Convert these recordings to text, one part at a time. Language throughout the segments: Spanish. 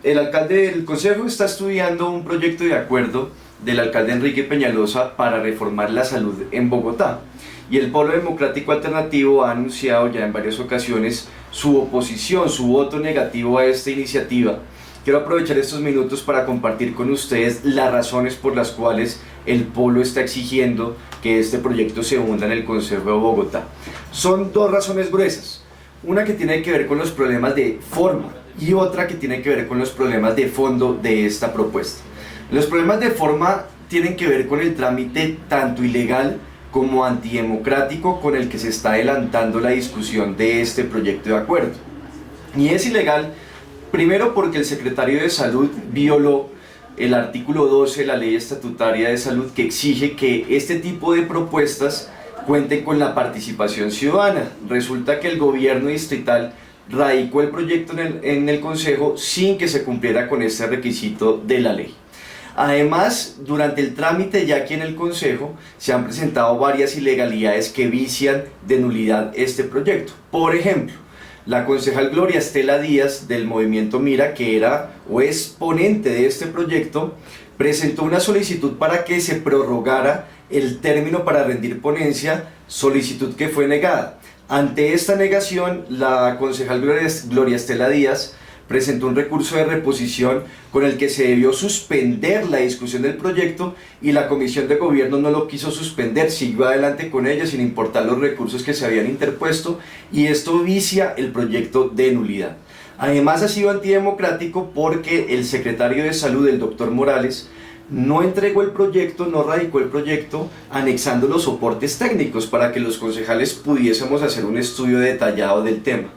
El Consejo está estudiando un proyecto de acuerdo del alcalde Enrique Peñalosa para reformar la salud en Bogotá. Y el Polo Democrático Alternativo ha anunciado ya en varias ocasiones su oposición, su voto negativo a esta iniciativa. Quiero aprovechar estos minutos para compartir con ustedes las razones por las cuales el Polo está exigiendo que este proyecto se hunda en el Consejo de Bogotá. Son dos razones gruesas, una que tiene que ver con los problemas de forma y otra que tiene que ver con los problemas de fondo de esta propuesta. Los problemas de forma tienen que ver con el trámite tanto ilegal como antidemocrático con el que se está adelantando la discusión de este proyecto de acuerdo. Y es ilegal, primero porque el secretario de Salud violó el artículo 12 de la Ley Estatutaria de Salud, que exige que este tipo de propuestas cuenten con la participación ciudadana. Resulta que el gobierno distrital radicó el proyecto en el Consejo sin que se cumpliera con este requisito de la ley. Además, durante el trámite ya aquí en el Consejo se han presentado varias ilegalidades que vician de nulidad este proyecto. Por ejemplo, la concejal Gloria Estela Díaz del movimiento Mira, que era o es ponente de este proyecto, presentó una solicitud para que se prorrogara el término para rendir ponencia, solicitud que fue negada. Ante esta negación, la concejal Gloria Estela Díaz presentó un recurso de reposición con el que se debió suspender la discusión del proyecto y la Comisión de Gobierno no lo quiso suspender, siguió adelante con ella sin importar los recursos que se habían interpuesto, y esto vicia el proyecto de nulidad. Además ha sido antidemocrático porque el secretario de Salud, el doctor Morales, no entregó el proyecto, no radicó el proyecto anexando los soportes técnicos para que los concejales pudiésemos hacer un estudio detallado del tema.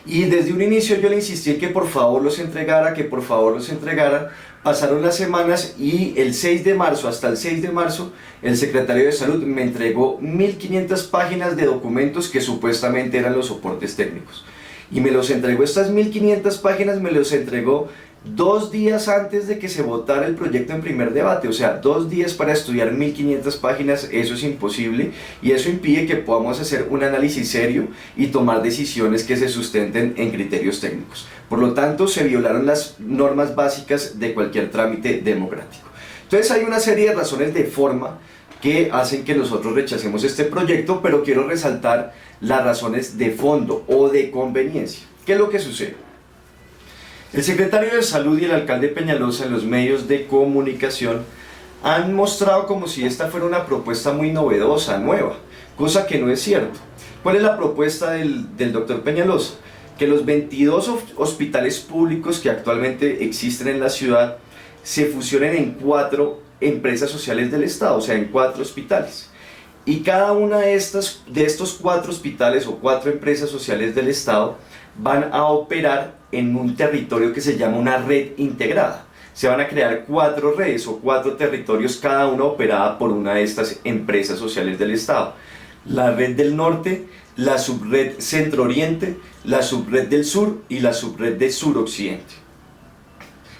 Y desde un inicio yo le insistí en que por favor los entregara, que por favor los entregaran. Pasaron las semanas y el 6 de marzo, hasta el 6 de marzo, el secretario de Salud me entregó 1500 páginas de documentos que supuestamente eran los soportes técnicos. Y me los entregó, estas 1500 páginas me los entregó 2 días antes de que se votara el proyecto en primer debate. O sea, 2 días para estudiar 1500 páginas, eso es imposible, y eso impide que podamos hacer un análisis serio y tomar decisiones que se sustenten en criterios técnicos. Por lo tanto, se violaron las normas básicas de cualquier trámite democrático. Entonces hay una serie de razones de forma que hacen que nosotros rechacemos este proyecto, pero quiero resaltar las razones de fondo o de conveniencia. ¿Qué es lo que sucede? El secretario de Salud y el alcalde Peñalosa en los medios de comunicación han mostrado como si esta fuera una propuesta muy novedosa, nueva, cosa que no es cierto. ¿Cuál es la propuesta del doctor Peñalosa? Que los 22 hospitales públicos que actualmente existen en la ciudad se fusionen en 4 empresas sociales del Estado, o sea, en 4 hospitales. Y cada una de estos 4 hospitales o 4 empresas sociales del Estado van a operar en un territorio que se llama una red integrada. Se van a crear 4 redes o 4 territorios, cada una operada por una de estas empresas sociales del Estado. La red del norte, la subred centro-oriente, la subred del sur y la subred del sur-occidente.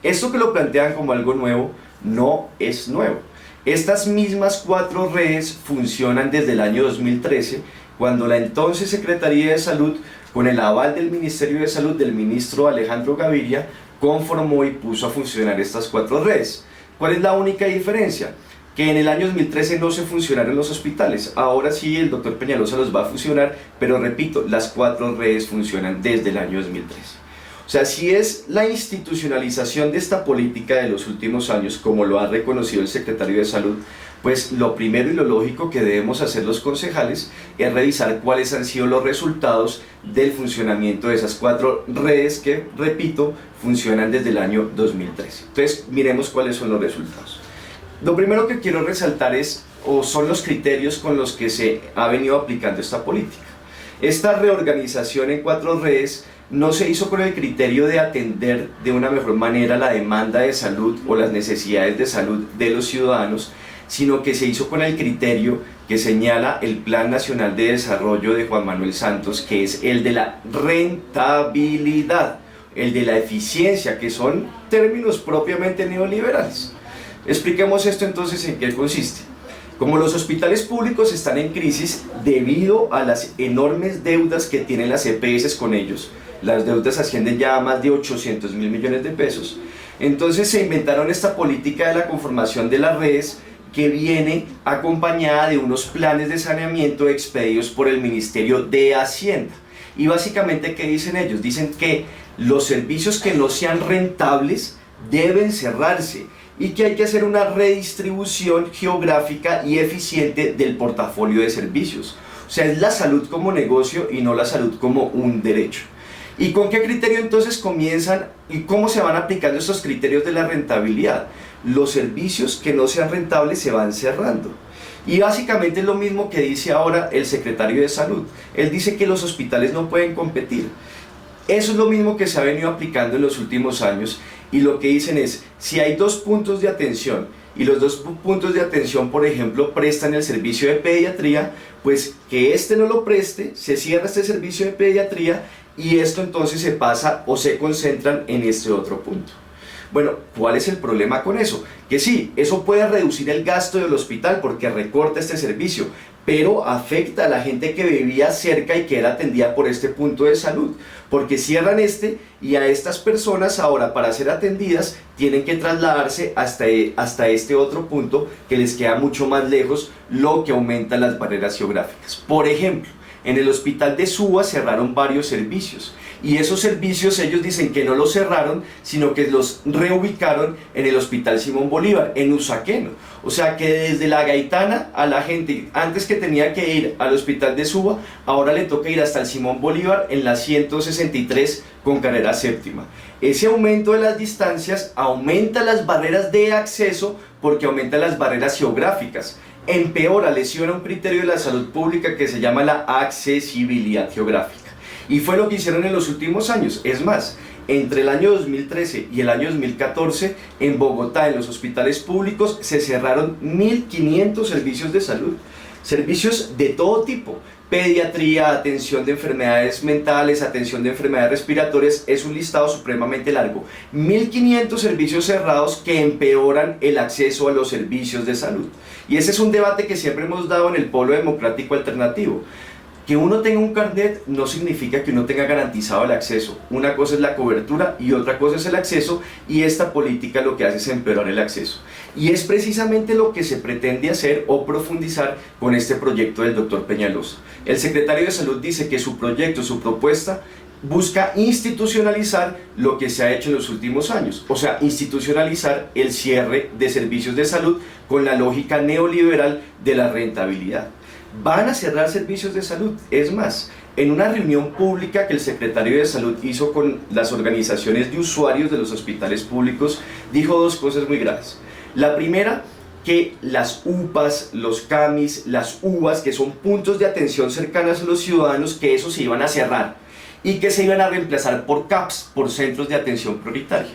Esto que lo plantean como algo nuevo, no es nuevo. Estas mismas 4 redes funcionan desde el año 2013, cuando la entonces Secretaría de Salud, con el aval del Ministerio de Salud del ministro Alejandro Gaviria, conformó y puso a funcionar estas 4 redes. ¿Cuál es la única diferencia? Que en el año 2013 no se funcionaron los hospitales. Ahora sí el doctor Peñalosa los va a fusionar, pero repito, las 4 redes funcionan desde el año 2013. O sea, si es la institucionalización de esta política de los últimos años, como lo ha reconocido el secretario de Salud, pues lo primero y lo lógico que debemos hacer los concejales es revisar cuáles han sido los resultados del funcionamiento de esas 4 redes que, repito, funcionan desde el año 2013. Entonces, miremos cuáles son los resultados. Lo primero que quiero resaltar son los criterios con los que se ha venido aplicando esta política. Esta reorganización en 4 redes no se hizo con el criterio de atender de una mejor manera la demanda de salud o las necesidades de salud de los ciudadanos, sino que se hizo con el criterio que señala el Plan Nacional de Desarrollo de Juan Manuel Santos, que es el de la rentabilidad, el de la eficiencia, que son términos propiamente neoliberales. Expliquemos esto entonces en qué consiste. Como los hospitales públicos están en crisis debido a las enormes deudas que tienen las EPS con ellos, las deudas ascienden ya a más de 800.000 millones de pesos, entonces se inventaron esta política de la conformación de las redes que viene acompañada de unos planes de saneamiento expedidos por el Ministerio de Hacienda. Y básicamente, ¿qué dicen ellos? Dicen que los servicios que no sean rentables deben cerrarse y que hay que hacer una redistribución geográfica y eficiente del portafolio de servicios. O sea, es la salud como negocio y no la salud como un derecho. ¿Y con qué criterio entonces comienzan y cómo se van aplicando estos criterios de la rentabilidad? Los servicios que no sean rentables se van cerrando. Y básicamente es lo mismo que dice ahora el secretario de Salud. Él dice que los hospitales no pueden competir. Eso es lo mismo que se ha venido aplicando en los últimos años, y lo que dicen es, si hay dos puntos de atención y los dos puntos de atención, por ejemplo, prestan el servicio de pediatría, pues que este no lo preste, se cierra este servicio de pediatría y esto entonces se pasa o se concentran en este otro punto. Bueno, ¿cuál es el problema con eso? Que sí, eso puede reducir el gasto del hospital porque recorta este servicio, pero afecta a la gente que vivía cerca y que era atendida por este punto de salud, porque cierran este y a estas personas ahora para ser atendidas tienen que trasladarse hasta este otro punto que les queda mucho más lejos, lo que aumenta las barreras geográficas. Por ejemplo, en el hospital de Suba cerraron varios servicios y esos servicios ellos dicen que no los cerraron, sino que los reubicaron en el Hospital Simón Bolívar, en Usaqueno. O sea que desde La Gaitana a la gente, antes que tenía que ir al hospital de Suba, ahora le toca ir hasta el Simón Bolívar en la 163 con carrera séptima. Ese aumento de las distancias aumenta las barreras de acceso porque aumenta las barreras geográficas. Empeora, lesiona un criterio de la salud pública que se llama la accesibilidad geográfica. Y fue lo que hicieron en los últimos años. Es más, entre el año 2013 y el año 2014, en Bogotá, en los hospitales públicos, se cerraron 1.500 servicios de salud. Servicios de todo tipo. Pediatría, atención de enfermedades mentales, atención de enfermedades respiratorias, es un listado supremamente largo. 1.500 servicios cerrados que empeoran el acceso a los servicios de salud. Y ese es un debate que siempre hemos dado en el Polo Democrático Alternativo. Que uno tenga un carnet no significa que uno tenga garantizado el acceso. Una cosa es la cobertura y otra cosa es el acceso, y esta política lo que hace es empeorar el acceso. Y es precisamente lo que se pretende hacer o profundizar con este proyecto del doctor Peñalosa. El secretario de Salud dice que su proyecto, su propuesta, busca institucionalizar lo que se ha hecho en los últimos años, o sea, institucionalizar el cierre de servicios de salud con la lógica neoliberal de la rentabilidad. Van a cerrar servicios de salud. Es más, en una reunión pública que el secretario de Salud hizo con las organizaciones de usuarios de los hospitales públicos, dijo dos cosas muy graves. La primera, que las UPAs, los CAMIs, las UVAs, que son puntos de atención cercanos a los ciudadanos, que esos se iban a cerrar y que se iban a reemplazar por CAPS, por centros de atención prioritaria.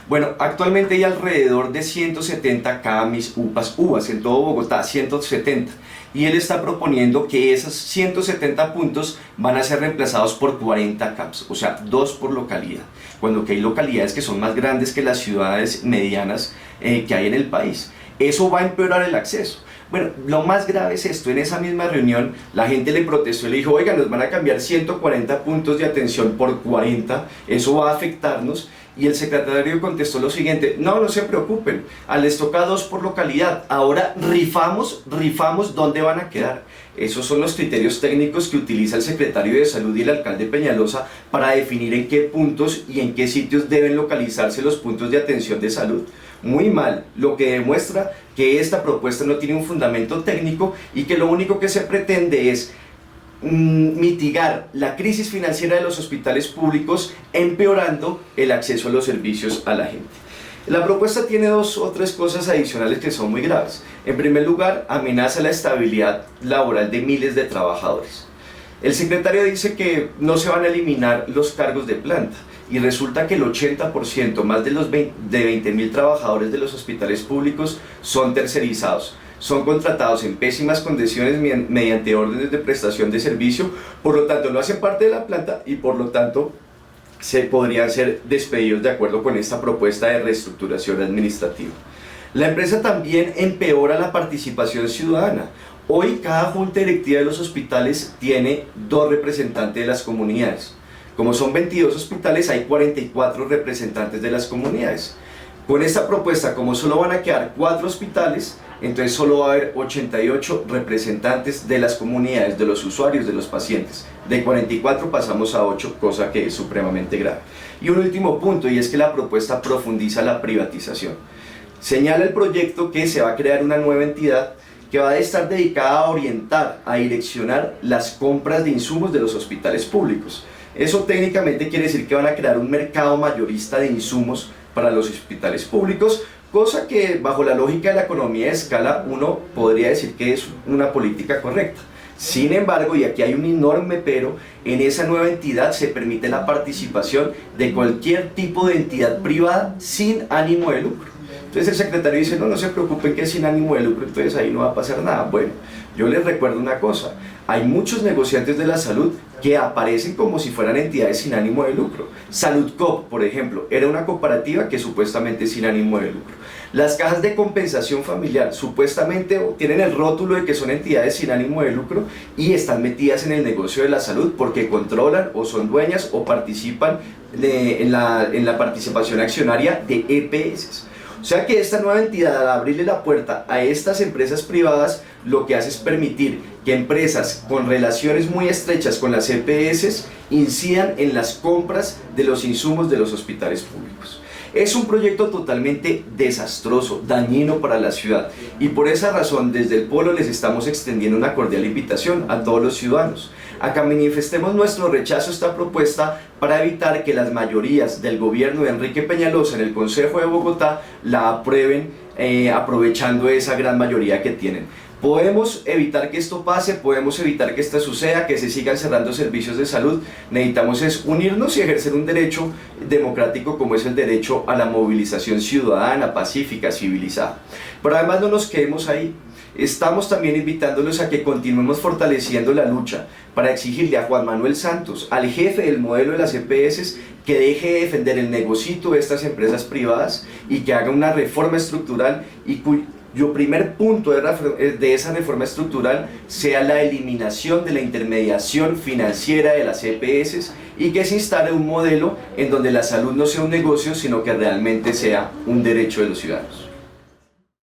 Bueno, actualmente hay alrededor de 170 CAMIs, UPAs, UVAs en todo Bogotá, 170. Y él está proponiendo que esos 170 puntos van a ser reemplazados por 40 CAPS, o sea, 2 por localidad, cuando que hay localidades que son más grandes que las ciudades medianas que hay en el país. Eso va a empeorar el acceso. Bueno, lo más grave es esto. En esa misma reunión la gente le protestó y le dijo, oiga, nos van a cambiar 140 puntos de atención por 40, eso va a afectarnos. Y el secretario contestó lo siguiente, no se preocupen, les toca 2 por localidad, ahora rifamos dónde van a quedar. Esos son los criterios técnicos que utiliza el secretario de Salud y el alcalde Peñalosa para definir en qué puntos y en qué sitios deben localizarse los puntos de atención de salud. Muy mal, lo que demuestra que esta propuesta no tiene un fundamento técnico y que lo único que se pretende es mitigar la crisis financiera de los hospitales públicos, empeorando el acceso a los servicios a la gente. La propuesta tiene 2 o 3 cosas adicionales que son muy graves. En primer lugar, amenaza la estabilidad laboral de miles de trabajadores. El secretario dice que no se van a eliminar los cargos de planta, y resulta que el 80%, más de 20.000 trabajadores de los hospitales públicos son tercerizados. Son contratados en pésimas condiciones mediante órdenes de prestación de servicio, por lo tanto no hacen parte de la planta y por lo tanto se podrían ser despedidos de acuerdo con esta propuesta de reestructuración administrativa. La empresa también empeora la participación ciudadana. Hoy cada junta directiva de los hospitales tiene 2 representantes de las comunidades. Como son 22 hospitales, hay 44 representantes de las comunidades. Con esta propuesta, como solo van a quedar 4 hospitales, entonces solo va a haber 88 representantes de las comunidades, de los usuarios, de los pacientes. De 44 pasamos a 8, cosa que es supremamente grave. Y un último punto, y es que la propuesta profundiza la privatización. Señala el proyecto que se va a crear una nueva entidad que va a estar dedicada a orientar, a direccionar las compras de insumos de los hospitales públicos. Eso técnicamente quiere decir que van a crear un mercado mayorista de insumos para los hospitales públicos, cosa que bajo la lógica de la economía de escala uno podría decir que es una política correcta. Sin embargo, y aquí hay un enorme pero, en esa nueva entidad se permite la participación de cualquier tipo de entidad privada sin ánimo de lucro. Entonces el secretario dice, no se preocupen que es sin ánimo de lucro, entonces ahí no va a pasar nada. Bueno, yo les recuerdo una cosa, hay muchos negociantes de la salud que aparecen como si fueran entidades sin ánimo de lucro. Saludcop, por ejemplo, era una cooperativa que supuestamente es sin ánimo de lucro. Las cajas de compensación familiar supuestamente tienen el rótulo de que son entidades sin ánimo de lucro y están metidas en el negocio de la salud porque controlan o son dueñas o participan en la participación accionaria de EPS. O sea que esta nueva entidad, al abrirle la puerta a estas empresas privadas, lo que hace es permitir que empresas con relaciones muy estrechas con las EPS incidan en las compras de los insumos de los hospitales públicos. Es un proyecto totalmente desastroso, dañino para la ciudad, y por esa razón desde el Polo les estamos extendiendo una cordial invitación a todos los ciudadanos a que manifestemos nuestro rechazo a esta propuesta para evitar que las mayorías del gobierno de Enrique Peñalosa en el Consejo de Bogotá la aprueben aprovechando esa gran mayoría que tienen. Podemos evitar que esto pase, podemos evitar que esto suceda, que se sigan cerrando servicios de salud. Necesitamos es unirnos y ejercer un derecho democrático como es el derecho a la movilización ciudadana, pacífica, civilizada. Pero además no nos quedemos ahí. Estamos también invitándolos a que continuemos fortaleciendo la lucha para exigirle a Juan Manuel Santos, al jefe del modelo de las EPS, que deje de defender el negocito de estas empresas privadas y que haga una reforma estructural y cuyo primer punto de esa reforma estructural sea la eliminación de la intermediación financiera de las EPS y que se instale un modelo en donde la salud no sea un negocio, sino que realmente sea un derecho de los ciudadanos.